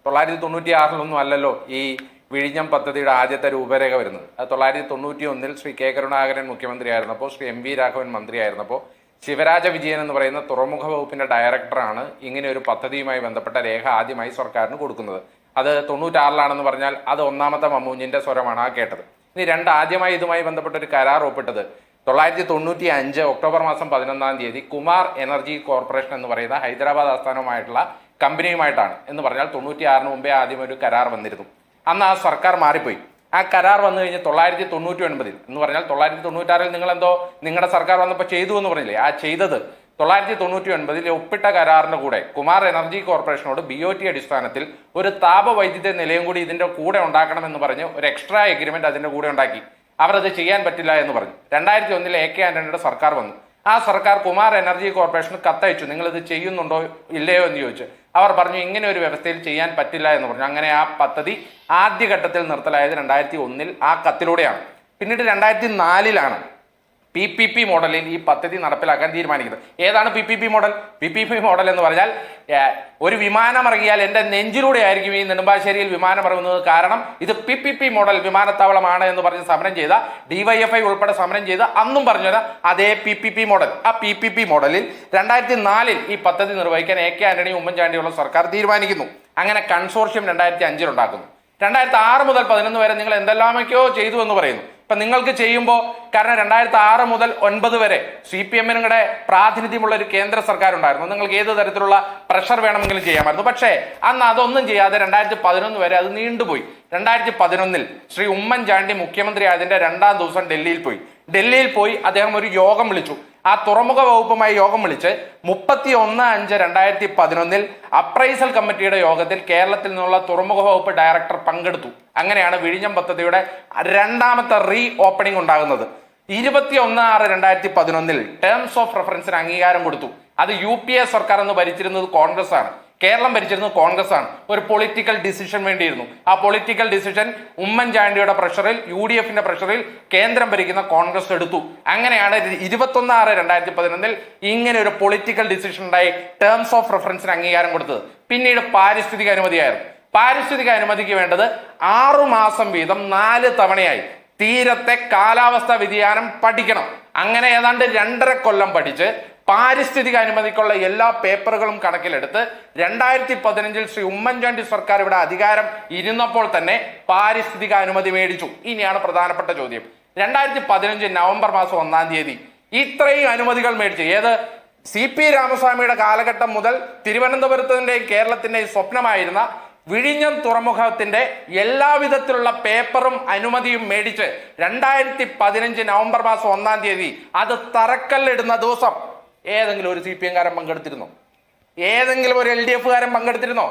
996 അല്ലല്ലോ ഈ വിഴിഞ്ഞം പദ്ധതിയുടെ ആദ്യത്തെ രൂപരേഖ വരുന്നത്. അത് 991 ശ്രീ കെ കരുണാകരൻ മുഖ്യമന്ത്രിയായിരുന്നപ്പോൾ, ശ്രീ എം വി രാഘവൻ മന്ത്രിയായിരുന്നപ്പോൾ ശിവരാജ വിജയൻ എന്ന് പറയുന്ന തുറമുഖ വകുപ്പിന്റെ ഡയറക്ടറാണ് ഇങ്ങനെ ഒരു പദ്ധതിയുമായി ബന്ധപ്പെട്ട രേഖ ആദ്യമായി സർക്കാരിന് കൊടുക്കുന്നത്. അത് 96 പറഞ്ഞാൽ അത് ഒന്നാമത്തെ മമ്മൂഞ്ഞിന്റെ സ്വരമാണ് ആ കേട്ടത്. ഇനി ആദ്യമായി ഇതുമായി ബന്ധപ്പെട്ട ഒരു കരാർ ഒപ്പിട്ടത് 995 ഒക്ടോബർ മാസം 11 കുമാർ എനർജി കോർപ്പറേഷൻ എന്ന് പറയുന്ന ഹൈദരാബാദ് ആസ്ഥാനമായിട്ടുള്ള കമ്പനിയുമായിട്ടാണ്. എന്ന് പറഞ്ഞാൽ 96 മുമ്പേ ആദ്യം ഒരു കരാർ വന്നിരുന്നു. അന്ന് ആ സർക്കാർ മാറിപ്പോയി. ആ കരാർ വന്നു കഴിഞ്ഞ് 999 എന്ന് പറഞ്ഞാൽ 996 നിങ്ങൾ എന്തോ നിങ്ങളുടെ സർക്കാർ വന്നപ്പോൾ ചെയ്തു എന്ന് പറഞ്ഞില്ലേ, ആ ചെയ്തത് 999 ഒപ്പിട്ട കരാറിന്റെ കൂടെ കുമാർ എനർജി കോർപ്പറേഷനോട് BOT അടിസ്ഥാനത്തിൽ ഒരു താപവൈദ്യുത നിലയം കൂടി ഇതിന്റെ കൂടെ ഉണ്ടാക്കണമെന്ന് പറഞ്ഞ് ഒരു എക്സ്ട്രാ എഗ്രിമെന്റ് അതിന്റെ കൂടെ ഉണ്ടാക്കി. അവരത് ചെയ്യാൻ പറ്റില്ല എന്ന് പറഞ്ഞു. 2001 AK ആന്റണിയുടെ സർക്കാർ വന്നു. ആ സർക്കാർ കുമാർ എനർജി കോർപ്പറേഷന് കത്തയച്ചു, നിങ്ങൾ ഇത് ചെയ്യുന്നുണ്ടോ ഇല്ലയോ എന്ന് ചോദിച്ചു. അവർ പറഞ്ഞു ഇങ്ങനെ ഒരു വ്യവസ്ഥയിൽ ചെയ്യാൻ പറ്റില്ല എന്ന് പറഞ്ഞു. അങ്ങനെ ആ പദ്ധതി ആദ്യഘട്ടത്തിൽ നിർത്തലായത് 2001 ആ കത്തിലൂടെയാണ്. പിന്നീട് 2004 PPP മോഡലിൽ ഈ പദ്ധതി നടപ്പിലാക്കാൻ തീരുമാനിക്കുന്നത്. ഏതാണ് PPP മോഡൽ? PPP മോഡൽ എന്ന് പറഞ്ഞാൽ ഒരു വിമാനം ഇറങ്ങിയാൽ എൻ്റെ നെഞ്ചിലൂടെ ആയിരിക്കും ഈ നെടുമ്പാശ്ശേരിയിൽ വിമാനം ഇറങ്ങുന്നത്. കാരണം ഇത് PPP മോഡൽ വിമാനത്താവളമാണ് എന്ന് പറഞ്ഞ് സമരം ചെയ്ത DYFI ഉൾപ്പെടെ സമരം ചെയ്ത് അന്നും പറഞ്ഞത് അതേ PPP മോഡൽ. ആ PPP മോഡലിൽ 2004 ഈ പദ്ധതി നിർവഹിക്കാൻ AK ആന്റണി ഉമ്മൻചാണ്ടിയുള്ള സർക്കാർ തീരുമാനിക്കുന്നു. അങ്ങനെ കൺസോർഷ്യം 2005 ഉണ്ടാക്കുന്നു. 2006 മുതൽ 2011 വരെ നിങ്ങൾ എന്തെല്ലാമൊക്കെയോ ചെയ്തു എന്ന് പറയുന്നു. ഇപ്പൊ നിങ്ങൾക്ക് ചെയ്യുമ്പോൾ, കാരണം 2006 മുതൽ 2009 വരെ CPM-നുടെ പ്രാതിനിധ്യമുള്ള ഒരു കേന്ദ്ര സർക്കാർ ഉണ്ടായിരുന്നു. നിങ്ങൾക്ക് ഏത് തരത്തിലുള്ള പ്രഷർ വേണമെങ്കിലും ചെയ്യാമായിരുന്നു. പക്ഷേ അന്ന് അതൊന്നും ചെയ്യാതെ 2011 വരെ അത് നീണ്ടുപോയി. 2011 ശ്രീ ഉമ്മൻചാണ്ടി മുഖ്യമന്ത്രി ആയതിന്റെ 2ാം ദിവസം ഡൽഹിയിൽ പോയി അദ്ദേഹം ഒരു യോഗം വിളിച്ചു. ആ തുറമുഖ വകുപ്പുമായി യോഗം വിളിച്ച് 31/5/2011 അപ്രൈസൽ കമ്മിറ്റിയുടെ യോഗത്തിൽ കേരളത്തിൽ നിന്നുള്ള തുറമുഖ വകുപ്പ് ഡയറക്ടർ പങ്കെടുത്തു. അങ്ങനെയാണ് വിഴിഞ്ഞം പദ്ധതിയുടെ 2ാമത്തെ റീ ഓപ്പണിംഗ് ഉണ്ടാകുന്നത്. 21/6/2011 ടേംസ് ഓഫ് റെഫറൻസിന് അംഗീകാരം കൊടുത്തു. അത് UPA സർക്കാർ എന്ന് ഭരിച്ചിരുന്നത് കോൺഗ്രസ് ആണ്. കേരളം ഭരിച്ചിരുന്നത് കോൺഗ്രസ് ആണ്. ഒരു പൊളിറ്റിക്കൽ ഡിസിഷൻ വേണ്ടിയിരുന്നു. ആ പൊളിറ്റിക്കൽ ഡിസിഷൻ ഉമ്മൻചാണ്ടിയുടെ പ്രഷറിൽ, UDF-ന്റെ പ്രഷറിൽ കേന്ദ്രം ഭരിക്കുന്ന കോൺഗ്രസ് എടുത്തു. അങ്ങനെയാണ് 21/6/2011 ഇങ്ങനെ ഒരു പൊളിറ്റിക്കൽ ഡിസിഷൻ ഉണ്ടായി ടേംസ് ഓഫ് റെഫറൻസിന് അംഗീകാരം കൊടുത്തത്. പിന്നീട് പാരിസ്ഥിതിക അനുമതിയായിരുന്നു. പാരിസ്ഥിതിക അനുമതിക്ക് വേണ്ടത് 6 മാസം വീതം 4 തവണയായി തീരത്തെ കാലാവസ്ഥാ വ്യതിയാനം പഠിക്കണം. അങ്ങനെ ഏതാണ്ട് 2.5 കൊല്ലം പഠിച്ച് പാരിസ്ഥിതിക അനുമതിക്കുള്ള എല്ലാ പേപ്പറുകളും കണക്കിലെടുത്ത് 2015 ശ്രീ ഉമ്മൻചാണ്ടി സർക്കാർ ഇവിടെ അധികാരം ഇരുന്നപ്പോൾ തന്നെ പാരിസ്ഥിതിക അനുമതി മേടിച്ചു. ഇനിയാണ് പ്രധാനപ്പെട്ട ചോദ്യം. 2015 നവംബർ മാസം 1 ഇത്രയും അനുമതികൾ മേടിച്ചു. ഏത് CP രാമസ്വാമിയുടെ കാലഘട്ടം മുതൽ തിരുവനന്തപുരത്തിന്റെയും കേരളത്തിന്റെയും സ്വപ്നമായിരുന്ന വിഴിഞ്ഞം തുറമുഖത്തിന്റെ എല്ലാവിധത്തിലുള്ള പേപ്പറും അനുമതിയും മേടിച്ച് 2015 നവംബർ മാസം 1 അത് തറക്കല്ലിടുന്ന ദിവസം ഏതെങ്കിലും ഒരു CPM-കാരൻ പങ്കെടുത്തിരുന്നോ? ഏതെങ്കിലും ഒരു LDF-കാരൻ പങ്കെടുത്തിരുന്നോ?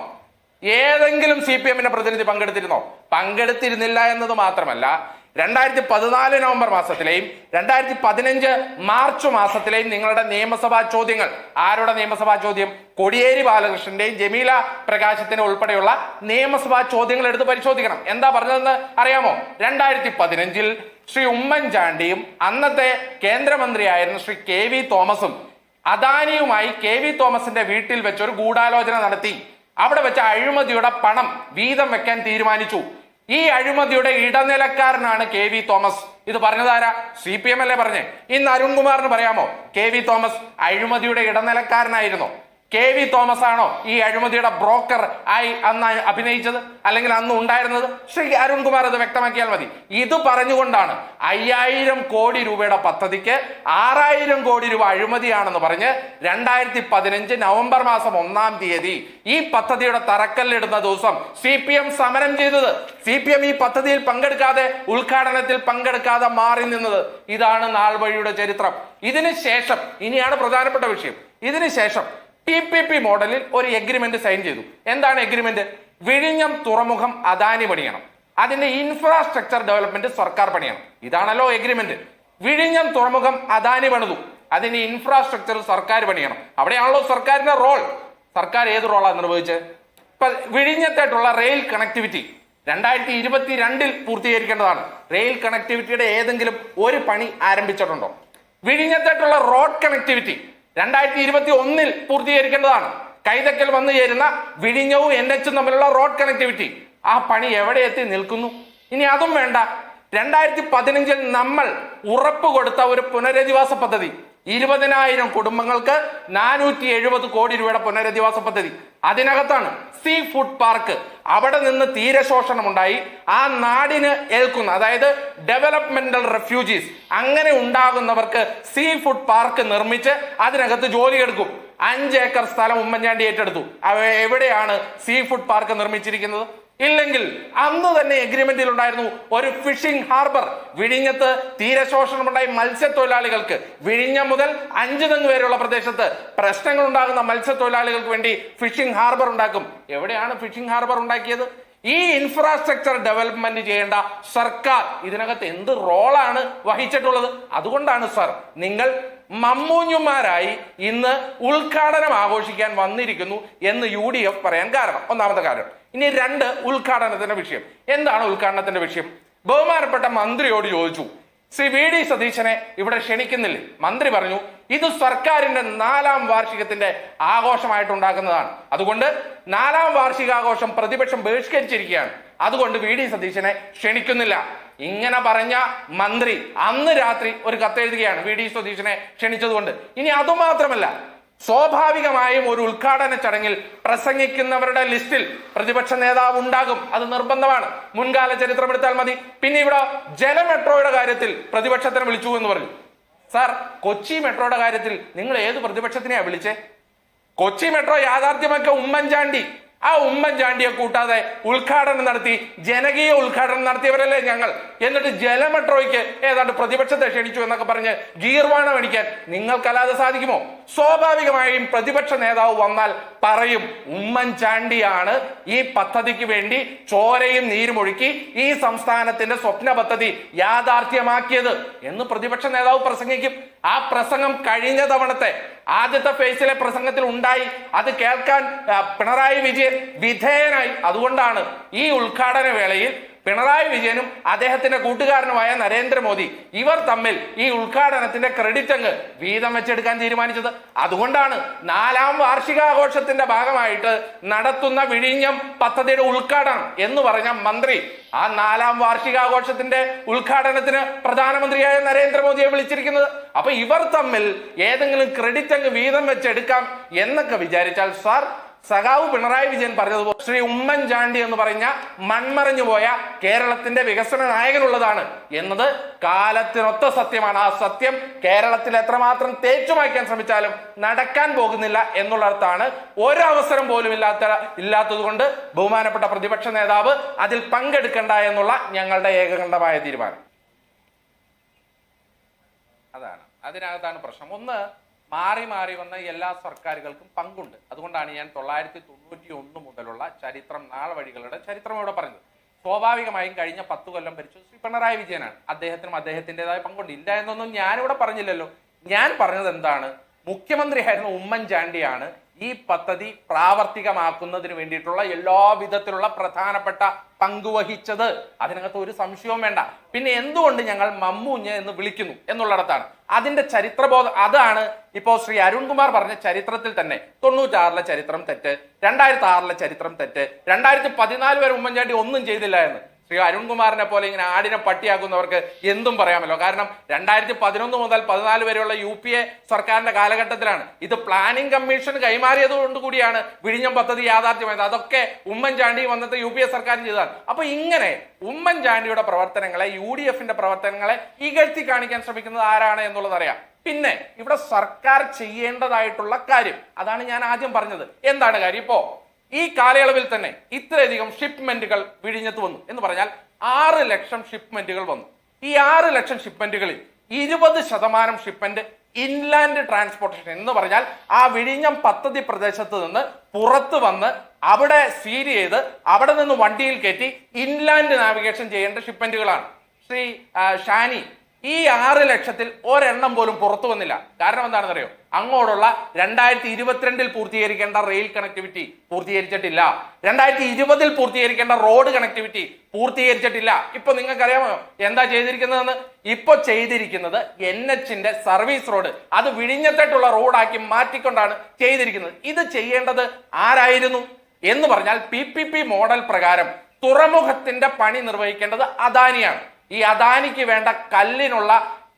ഏതെങ്കിലും CPM-ന്റെ പ്രതിനിധി പങ്കെടുത്തിരുന്നോ? പങ്കെടുത്തിരുന്നില്ല എന്നത് മാത്രമല്ല, 2014 നവംബർ മാസത്തിലെയും 2015 മാർച്ച് മാസത്തിലെയും നിങ്ങളുടെ നിയമസഭാ ചോദ്യങ്ങൾ, ആരുടെ നിയമസഭാ ചോദ്യം? കോടിയേരി ബാലകൃഷ്ണന്റെയും ജമീല പ്രകാശത്തിന്റെ ഉൾപ്പെടെയുള്ള നിയമസഭാ ചോദ്യങ്ങൾ എടുത്ത് പരിശോധിക്കണം. എന്താ പറഞ്ഞതെന്ന് അറിയാമോ? 2015 ശ്രീ ഉമ്മൻചാണ്ടിയും അന്നത്തെ കേന്ദ്രമന്ത്രിയായിരുന്ന ശ്രീ KV തോമസും അദാനിയുമായി KV തോമസിന്റെ വീട്ടിൽ വെച്ച് ഒരു ഗൂഢാലോചന നടത്തി. അവിടെ വെച്ച് അഴിമതിയുടെ പണം വീതം വെക്കാൻ തീരുമാനിച്ചു. ഈ അഴിമതിയുടെ ഇടനിലക്കാരനാണ് KV തോമസ്. ഇത് പറഞ്ഞതാരാ? CPM അല്ലേ പറഞ്ഞേ. ഇന്ന് അരുൺകുമാറിന് പറയാമോ KV തോമസ് അഴിമതിയുടെ ഇടനിലക്കാരനായിരുന്നോ? KV തോമസ് ആണോ ഈ അഴിമതിയുടെ ബ്രോക്കർ ആയി അന്ന് അഭിനയിച്ചത്, അല്ലെങ്കിൽ അന്ന് ഉണ്ടായിരുന്നത്? ശ്രീ അരുൺകുമാർ അത് വ്യക്തമാക്കിയാൽ മതി. ഇത് പറഞ്ഞുകൊണ്ടാണ് 5000 കോടി രൂപയുടെ പദ്ധതിക്ക് 6000 കോടി രൂപ അഴിമതിയാണെന്ന് പറഞ്ഞ് 2015 നവംബർ മാസം 1 ഈ പദ്ധതിയുടെ തറക്കല്ലിടുന്ന ദിവസം CPM സമരം ചെയ്തത്. CPM ഈ പദ്ധതിയിൽ പങ്കെടുക്കാതെ, ഉദ്ഘാടനത്തിൽ പങ്കെടുക്കാതെ മാറി നിന്നത്. ഇതാണ് നാൾ വഴിയുടെ ചരിത്രം. ഇതിന് ശേഷം, ഇനിയാണ് പ്രധാനപ്പെട്ട വിഷയം, ഇതിന് ശേഷം PPP മോഡലിൽ ഒരു എഗ്രിമെന്റ് സൈൻ ചെയ്തു. എന്താണ് എഗ്രിമെന്റ്? വിഴിഞ്ഞം തുറമുഖം അദാനി പണിയണം, അതിന്റെ ഇൻഫ്രാസ്ട്രക്ചർ ഡെവലപ്മെന്റ് സർക്കാർ പണിയണം. ഇതാണല്ലോ എഗ്രിമെന്റ്. വിഴിഞ്ഞം തുറമുഖം അദാനി പണിതു, അതിന്റെ ഇൻഫ്രാസ്ട്രക്ചർ സർക്കാർ പണിയണം. അവിടെയാണല്ലോ സർക്കാരിന്റെ റോൾ. സർക്കാർ ഏത് റോളാണ് നിർവഹിച്ചത്? ഇപ്പൊ വിഴിഞ്ഞത്തായിട്ടുള്ള റെയിൽ കണക്ടിവിറ്റി 2022 പൂർത്തീകരിക്കേണ്ടതാണ്. റെയിൽ കണക്ടിവിറ്റിയുടെ ഏതെങ്കിലും ഒരു പണി ആരംഭിച്ചിട്ടുണ്ടോ? വിഴിഞ്ഞത്തായിട്ടുള്ള റോഡ് കണക്ടിവിറ്റി 2021 പൂർത്തീകരിക്കേണ്ടതാണ്. കൈതക്കൽ വന്നു ചേരുന്ന വിഴിഞ്ഞവും NH തമ്മിലുള്ള റോഡ് കണക്ടിവിറ്റി, ആ പണി എവിടെ എത്തി നിൽക്കുന്നു? ഇനി അതും വേണ്ട. 2015 നമ്മൾ ഉറപ്പ് കൊടുത്ത ഒരു പുനരധിവാസ പദ്ധതി, 20,000 കുടുംബങ്ങൾക്ക് 470 കോടി രൂപയുടെ പുനരധിവാസ പദ്ധതി. അതിനകത്താണ് സീ ഫുഡ് പാർക്ക്. അവിടെ നിന്ന് തീരശോഷണം ഉണ്ടായി ആ നാടിന് ഏൽക്കുന്ന, അതായത് ഡെവലപ്മെന്റൽ റെഫ്യൂജീസ് അങ്ങനെ ഉണ്ടാകുന്നവർക്ക് സീ ഫുഡ് പാർക്ക് നിർമ്മിച്ച് അതിനകത്ത് ജോലി എടുക്കും. 5 ഏക്കർ സ്ഥലം ഉമ്മൻചാണ്ടി ഏറ്റെടുത്തു. എവിടെയാണ് സീ ഫുഡ് പാർക്ക് നിർമ്മിച്ചിരിക്കുന്നത്? ഇല്ലെങ്കിൽ അന്ന് തന്നെ എഗ്രിമെന്റിൽ ഉണ്ടായിരുന്നു ഒരു ഫിഷിംഗ് ഹാർബർ. വിഴിഞ്ഞത്ത് തീരശോഷണമുണ്ടായി മത്സ്യത്തൊഴിലാളികൾക്ക്, വിഴിഞ്ഞം മുതൽ 5 തെങ്ങ് വരെയുള്ള പ്രദേശത്ത് പ്രശ്നങ്ങൾ ഉണ്ടാകുന്ന മത്സ്യത്തൊഴിലാളികൾക്ക് വേണ്ടി ഫിഷിംഗ് ഹാർബർ ഉണ്ടാക്കും. എവിടെയാണ് ഫിഷിംഗ് ഹാർബർ ഉണ്ടാക്കിയത്? ഈ ഇൻഫ്രാസ്ട്രക്ചർ ഡെവലപ്മെന്റ് ചെയ്യേണ്ട സർക്കാർ ഇതിനകത്ത് എന്ത് റോളാണ് വഹിച്ചിട്ടുള്ളത്? അതുകൊണ്ടാണ് സർ നിങ്ങൾ മമ്മൂഞ്ഞുമാരായി ഇന്ന് ഉദ്ഘാടനം ആഘോഷിക്കാൻ വന്നിരിക്കുന്നു എന്ന് UDF പറയാൻ കാരണം. ഒന്നാമത്തെ കാര്യം. ഇനി 2, ഉദ്ഘാടനത്തിന്റെ വിഷയം. എന്താണ് ഉദ്ഘാടനത്തിന്റെ വിഷയം? ബഹുമാനപ്പെട്ട മന്ത്രിയോട് ചോദിച്ചു, ശ്രീ VD സതീശനെ ഇവിടെ ക്ഷണിക്കുന്നില്ലേ? മന്ത്രി പറഞ്ഞു ഇത് സർക്കാരിന്റെ 4ാം വാർഷികത്തിന്റെ ആഘോഷമായിട്ടുണ്ടാക്കുന്നതാണ്, അതുകൊണ്ട് 4ാം വാർഷികാഘോഷം പ്രതിപക്ഷം ബഹിഷ്കരിച്ചിരിക്കുകയാണ്, അതുകൊണ്ട് VD സതീശനെ ക്ഷണിക്കുന്നില്ല. ഇങ്ങനെ പറഞ്ഞ മന്ത്രി അന്ന് രാത്രി ഒരു കത്തെഴുതുകയാണ് VD സതീശനെ ക്ഷണിച്ചതുകൊണ്ട്. ഇനി അതുമാത്രമല്ല, സ്വാഭാവികമായും ഒരു ഉദ്ഘാടന ചടങ്ങിൽ പ്രസംഗിക്കുന്നവരുടെ ലിസ്റ്റിൽ പ്രതിപക്ഷ നേതാവ് ഉണ്ടാകും, അത് നിർബന്ധമാണ്. മുൻകാല ചരിത്രം എടുത്താൽ മതി. പിന്നെ ഇവിടെ ജലമെട്രോയുടെ കാര്യത്തിൽ പ്രതിപക്ഷത്തിനെ വിളിച്ചു എന്ന് പറഞ്ഞു. സാർ, കൊച്ചി മെട്രോയുടെ കാര്യത്തിൽ നിങ്ങൾ ഏത് പ്രതിപക്ഷത്തിനെയാ വിളിച്ചേ? കൊച്ചി മെട്രോ യാഥാർത്ഥ്യമാക്കിയ ഉമ്മൻചാണ്ടി. ആ ഉമ്മൻചാണ്ടിയെ കൂട്ടാതെ ഉദ്ഘാടനം നടത്തി, ജനകീയ ഉദ്ഘാടനം നടത്തിയവരല്ലേ ഞങ്ങൾ. എന്നിട്ട് ജലമെട്രോയ്ക്ക് ഏതാണ്ട് പ്രതിപക്ഷത്തെ ക്ഷണിച്ചു എന്നൊക്കെ പറഞ്ഞ് ഗീർവാണം അടിക്കാൻ നിങ്ങൾക്കല്ലാതെ സാധിക്കുമോ? സ്വാഭാവികമായും പ്രതിപക്ഷ നേതാവ് വന്നാൽ പറയും ഉമ്മൻചാണ്ടിയാണ് ഈ പദ്ധതിക്ക് വേണ്ടി ചോരയും നീരുമൊഴുക്കി ഈ സംസ്ഥാനത്തിന്റെ സ്വപ്ന പദ്ധതി യാഥാർത്ഥ്യമാക്കിയത് എന്ന് പ്രതിപക്ഷ നേതാവ് പ്രസംഗിക്കും. ആ പ്രസംഗം കഴിഞ്ഞ തവണത്തെ ആദ്യത്തെ ഫേസിലെ പ്രസംഗത്തിൽ ഉണ്ടായി. അത് കേൾക്കാൻ പിണറായി വിജയൻ വിധേയനായി. അതുകൊണ്ടാണ് ഈ ഉദ്ഘാടന വേളയിൽ പിണറായി വിജയനും അദ്ദേഹത്തിന്റെ കൂട്ടുകാരനുമായ നരേന്ദ്രമോദി ഇവർ തമ്മിൽ ഈ ഉദ്ഘാടനത്തിന്റെ ക്രെഡിറ്റ് അങ്ങ് വീതം വെച്ചെടുക്കാൻ തീരുമാനിച്ചത്. അതുകൊണ്ടാണ് 4ാം വാർഷികാഘോഷത്തിന്റെ ഭാഗമായിട്ട് നടത്തുന്ന വിഴിഞ്ഞം പദ്ധതിയുടെ ഉദ്ഘാടനം എന്ന് പറഞ്ഞ മന്ത്രി ആ 4ാം വാർഷികാഘോഷത്തിന്റെ ഉദ്ഘാടനത്തിന് പ്രധാനമന്ത്രിയായ നരേന്ദ്രമോദിയെ വിളിച്ചിരിക്കുന്നത്. അപ്പൊ ഇവർ തമ്മിൽ ഏതെങ്കിലും ക്രെഡിറ്റ് അങ്ങ് വീതം വെച്ചെടുക്കാം എന്നൊക്കെ വിചാരിച്ചാൽ സാർ, സഖാവ് പിണറായി വിജയൻ പറഞ്ഞതുപോലെ ശ്രീ ഉമ്മൻചാണ്ടി എന്ന് പറഞ്ഞ മൺമറഞ്ഞു പോയ കേരളത്തിന്റെ വികസന നായകനുള്ളതാണ് എന്നത് കാലത്തിനൊത്ത സത്യമാണ്. ആ സത്യം കേരളത്തിൽ എത്രമാത്രം തേച്ചുമായ്ക്കാൻ ശ്രമിച്ചാലും നടക്കാൻ പോകുന്നില്ല എന്നുള്ളിടത്താണ് ഒരവസരം പോലും ഇല്ലാത്തത് കൊണ്ട് ബഹുമാനപ്പെട്ട പ്രതിപക്ഷ നേതാവ് അതിൽ പങ്കെടുക്കണ്ട എന്നുള്ള ഞങ്ങളുടെ ഏകകണ്ഠമായ തീരുമാനം. അതിനകത്താണ് പ്രശ്നം. ഒന്ന്, മാറി മാറി വന്ന എല്ലാ സർക്കാരുകൾക്കും പങ്കുണ്ട്. അതുകൊണ്ടാണ് ഞാൻ 991 മുതലുള്ള ചരിത്രം, നാളവഴികളുടെ ചരിത്രം ഇവിടെ പറഞ്ഞത്. സ്വാഭാവികമായും കഴിഞ്ഞ 10 കൊല്ലം ഭരിച്ചു ശ്രീ പിണറായി വിജയനാണ്. അദ്ദേഹത്തിനും അദ്ദേഹത്തിൻ്റെതായ പങ്കുണ്ട്. ഇല്ല എന്നൊന്നും ഞാനിവിടെ പറഞ്ഞില്ലല്ലോ. ഞാൻ പറഞ്ഞത് എന്താണ്? മുഖ്യമന്ത്രിയായിരുന്ന ഉമ്മൻചാണ്ടിയാണ് ഈ പദ്ധതി പ്രാവർത്തികമാക്കുന്നതിന് വേണ്ടിയിട്ടുള്ള എല്ലാ വിധത്തിലുള്ള പ്രധാനപ്പെട്ട പങ്കുവഹിച്ചത്. അതിനകത്ത് ഒരു സംശയവും വേണ്ട. പിന്നെ എന്തുകൊണ്ട് ഞങ്ങൾ മമ്മൂഞ്ഞ് എന്ന് വിളിക്കുന്നു എന്നുള്ളിടത്താണ് അതിന്റെ ചരിത്രബോധം. അതാണ് ഇപ്പോ ശ്രീ അരുൺകുമാർ പറഞ്ഞ ചരിത്രത്തിൽ തന്നെ 96-ലെ ചരിത്രം തെറ്റ്, 2006-ലെ ചരിത്രം തെറ്റ്, 2014 വരെ ഉമ്മൻചാണ്ടി ഒന്നും ചെയ്തില്ല എന്ന് ശ്രീ അരുൺകുമാറിനെ പോലെ ഇങ്ങനെ ആടിനെ പട്ടിയാക്കുന്നവർക്ക് എന്തും പറയാമല്ലോ. കാരണം 2011 മുതൽ 14 വരെയുള്ള UPA സർക്കാരിന്റെ കാലഘട്ടത്തിലാണ് ഇത് പ്ലാനിംഗ് കമ്മീഷൻ കൈമാറിയത് കൊണ്ട് കൂടിയാണ് വിഴിഞ്ഞം പദ്ധതി യാഥാർത്ഥ്യമായത്. അതൊക്കെ ഉമ്മൻചാണ്ടി വന്നത്തെ UPA സർക്കാരും ചെയ്തതാണ്. അപ്പൊ ഇങ്ങനെ ഉമ്മൻചാണ്ടിയുടെ പ്രവർത്തനങ്ങളെ, UDFന്റെ പ്രവർത്തനങ്ങളെ ഇകഴ്ത്തി കാണിക്കാൻ ശ്രമിക്കുന്നത് ആരാണ് എന്നുള്ളത് അറിയാം. പിന്നെ ഇവിടെ സർക്കാർ ചെയ്യേണ്ടതായിട്ടുള്ള കാര്യം, അതാണ് ഞാൻ ആദ്യം പറഞ്ഞത്. എന്താണ് കാര്യം? ഇപ്പോ ഈ കാലയളവിൽ തന്നെ ഇത്രയധികം ഷിപ്മെന്റുകൾ വിഴിഞ്ഞത്ത് വന്നു എന്ന് പറഞ്ഞാൽ 6 ലക്ഷം ഷിപ്മെന്റുകൾ വന്നു. ഈ 6 ലക്ഷം ഷിപ്മെന്റുകളിൽ 20% ഷിപ്മെന്റ് ഇൻലാൻഡ് ട്രാൻസ്പോർട്ടേഷൻ എന്ന് പറഞ്ഞാൽ ആ വിഴിഞ്ഞം പദ്ധതി പ്രദേശത്ത് നിന്ന് പുറത്ത് വന്ന് അവിടെ സീൽ ചെയ്ത് അവിടെ നിന്ന് വണ്ടിയിൽ കയറ്റി ഇൻലാൻഡ് നാവിഗേഷൻ ചെയ്യേണ്ട ഷിപ്മെന്റുകളാണ്. ശ്രീ ഷാനി, ഈ 6 ലക്ഷത്തിൽ ഒരെണ്ണം പോലും പുറത്തു വന്നില്ല. കാരണം എന്താണെന്ന് അറിയോ? അങ്ങോട്ടുള്ള 2022 പൂർത്തീകരിക്കേണ്ട റെയിൽ കണക്ടിവിറ്റി പൂർത്തീകരിച്ചിട്ടില്ല. 2020 പൂർത്തീകരിക്കേണ്ട റോഡ് കണക്ടിവിറ്റി പൂർത്തീകരിച്ചിട്ടില്ല. ഇപ്പൊ നിങ്ങൾക്കറിയാമോ എന്താ ചെയ്തിരിക്കുന്നതെന്ന്? ഇപ്പൊ ചെയ്തിരിക്കുന്നത് NHന്റെ സർവീസ് റോഡ് അത് വിഴിഞ്ഞത്തേട്ടുള്ള റോഡാക്കി മാറ്റിക്കൊണ്ടാണ് ചെയ്തിരിക്കുന്നത്. ഇത് ചെയ്യേണ്ടത് ആരായിരുന്നു എന്ന് പറഞ്ഞാൽ PPP മോഡൽ പ്രകാരം തുറമുഖത്തിന്റെ പണി നിർവഹിക്കേണ്ടത് അദാനിയാണ്. ഈ അദാനിക്ക് വേണ്ട കല്ലിനുള്ള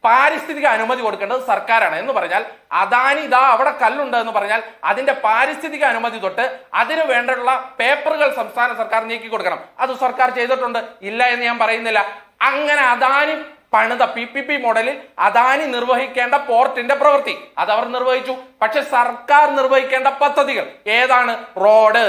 പാരിസ്ഥിതിക അനുമതി കൊടുക്കേണ്ടത് സർക്കാരാണ്. എന്ന് പറഞ്ഞാൽ അദാനി ഇതാ അവിടെ കല്ലുണ്ട് എന്ന് പറഞ്ഞാൽ അതിന്റെ പാരിസ്ഥിതിക അനുമതി തൊട്ട് അതിനു വേണ്ടിയുള്ള പേപ്പറുകൾ സംസ്ഥാന സർക്കാർ നീക്കി കൊടുക്കണം. അത് സർക്കാർ ചെയ്തിട്ടുണ്ട്, ഇല്ല എന്ന് ഞാൻ പറയുന്നില്ല. അങ്ങനെ അദാനി പണിത PPP മോഡലിൽ അദാനി നിർവഹിക്കേണ്ട പോർട്ടിന്റെ പ്രവൃത്തി അത് അവർ നിർവഹിച്ചു. പക്ഷെ സർക്കാർ നിർവഹിക്കേണ്ട പദ്ധതികൾ ഏതാണ്? Road,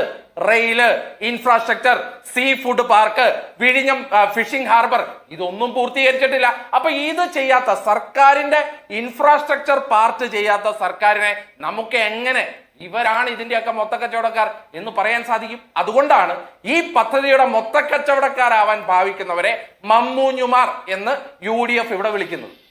rail, infrastructure, sea food park, വിഴിഞ്ഞം ഫിഷിംഗ് ഹാർബർ ഇതൊന്നും പൂർത്തീകരിച്ചിട്ടില്ല. അപ്പൊ ഇത് ചെയ്യാത്ത സർക്കാരിന്റെ ഇൻഫ്രാസ്ട്രക്ചർ പാർട്ട് ചെയ്യാത്ത സർക്കാരിനെ നമുക്ക് എങ്ങനെ ഇവരാണ് ഇതിന്റെയൊക്കെ മൊത്തക്കച്ചവടക്കാർ എന്ന് പറയാൻ സാധിക്കും? അതുകൊണ്ടാണ് ഈ പദ്ധതിയുടെ മൊത്തക്കച്ചവടക്കാരാവാൻ ഭാവിക്കുന്നവരെ മമ്മൂഞ്ഞുമാർ എന്ന് UDF ഇവിടെ വിളിക്കുന്നത്.